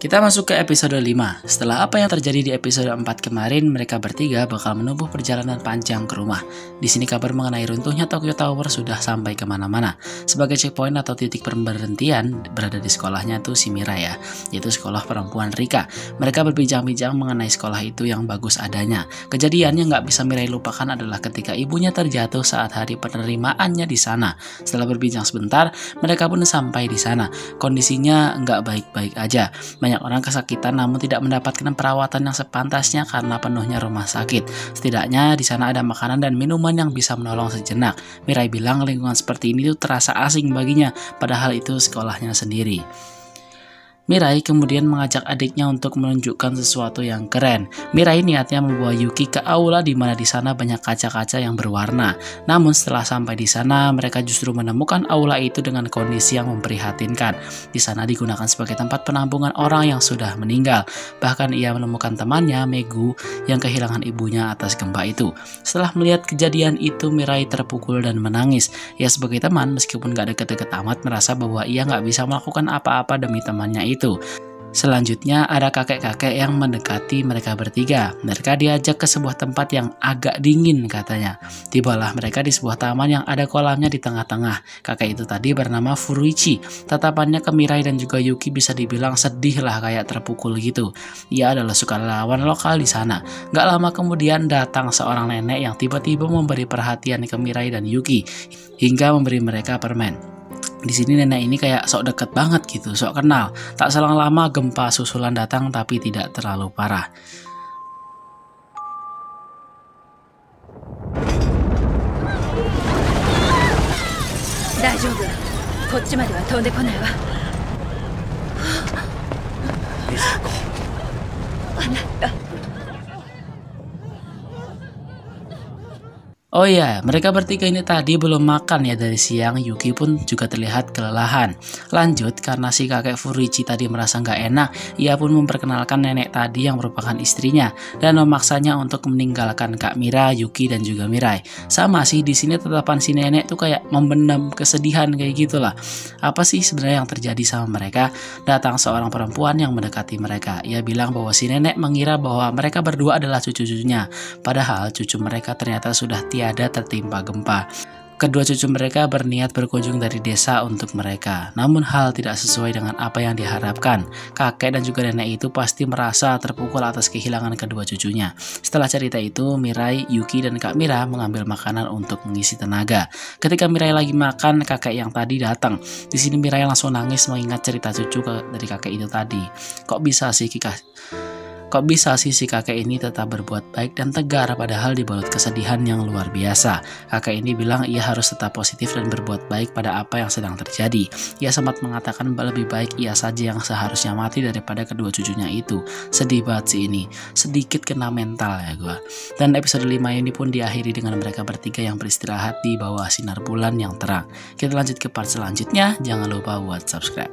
Kita masuk ke episode 5. Setelah apa yang terjadi di episode 4 kemarin, mereka bertiga bakal menempuh perjalanan panjang ke rumah. Di sini kabar mengenai runtuhnya Tokyo Tower sudah sampai kemana-mana. Sebagai checkpoint atau titik pemberhentian berada di sekolahnya tuh si Mira ya, yaitu sekolah perempuan Rika. Mereka berbincang-bincang mengenai sekolah itu yang bagus adanya. Kejadian yang nggak bisa Mirai lupakan adalah ketika ibunya terjatuh saat hari penerimaannya di sana. Setelah berbincang sebentar, mereka pun sampai di sana. Kondisinya nggak baik-baik aja. Banyak orang kesakitan namun tidak mendapatkan perawatan yang sepantasnya karena penuhnya rumah sakit. Setidaknya di sana ada makanan dan minuman yang bisa menolong sejenak. Mirai bilang lingkungan seperti ini tuh terasa asing baginya, padahal itu sekolahnya sendiri. Mirai kemudian mengajak adiknya untuk menunjukkan sesuatu yang keren. Mirai niatnya membawa Yuki ke aula di mana di sana banyak kaca-kaca yang berwarna. Namun setelah sampai di sana, mereka justru menemukan aula itu dengan kondisi yang memprihatinkan. Di sana digunakan sebagai tempat penampungan orang yang sudah meninggal. Bahkan ia menemukan temannya, Megu, yang kehilangan ibunya atas gempa itu. Setelah melihat kejadian itu, Mirai terpukul dan menangis. Ia sebagai teman, meskipun gak deket-deket amat, merasa bahwa ia gak bisa melakukan apa-apa demi temannya itu. Selanjutnya ada kakek-kakek yang mendekati mereka bertiga. Mereka diajak ke sebuah tempat yang agak dingin katanya. Tibalah mereka di sebuah taman yang ada kolamnya di tengah-tengah. Kakek itu tadi bernama Furuichi. Tatapannya ke Mirai dan juga Yuki bisa dibilang sedih lah, kayak terpukul gitu. Ia adalah sukarelawan lokal di sana. Gak lama kemudian datang seorang nenek yang tiba-tiba memberi perhatian ke Mirai dan Yuki hingga memberi mereka permen. Di sini nenek ini kayak sok deket banget gitu, sok kenal. Tak selang lama gempa susulan datang tapi tidak terlalu parah. Oh iya, mereka bertiga ini tadi belum makan ya dari siang. Yuki pun juga terlihat kelelahan. Lanjut, karena si kakek Furuichi tadi merasa nggak enak, ia pun memperkenalkan nenek tadi yang merupakan istrinya dan memaksanya untuk meninggalkan Kak Mira, Yuki dan juga Mirai. Sama sih di sini tetapan si nenek tuh kayak memendam kesedihan kayak gitulah. Apa sih sebenarnya yang terjadi sama mereka? Datang seorang perempuan yang mendekati mereka. Ia bilang bahwa si nenek mengira bahwa mereka berdua adalah cucu-cucunya. Padahal cucu mereka ternyata sudah tiada tertimpa gempa. Kedua cucu mereka berniat berkunjung dari desa untuk mereka. Namun hal tidak sesuai dengan apa yang diharapkan. Kakek dan juga nenek itu pasti merasa terpukul atas kehilangan kedua cucunya. Setelah cerita itu, Mirai, Yuki, dan Kak Mira mengambil makanan untuk mengisi tenaga. Ketika Mirai lagi makan, kakek yang tadi datang. Di sini Mirai langsung nangis mengingat cerita cucu dari kakek itu tadi. Kok bisa sih si kakek ini tetap berbuat baik dan tegar padahal dibalut kesedihan yang luar biasa. Kakek ini bilang ia harus tetap positif dan berbuat baik pada apa yang sedang terjadi. Ia sempat mengatakan lebih baik ia saja yang seharusnya mati daripada kedua cucunya itu. Sedih banget sih ini. Sedikit kena mental ya gua. Dan episode 5 ini pun diakhiri dengan mereka bertiga yang beristirahat di bawah sinar bulan yang terang. Kita lanjut ke part selanjutnya. Jangan lupa buat subscribe.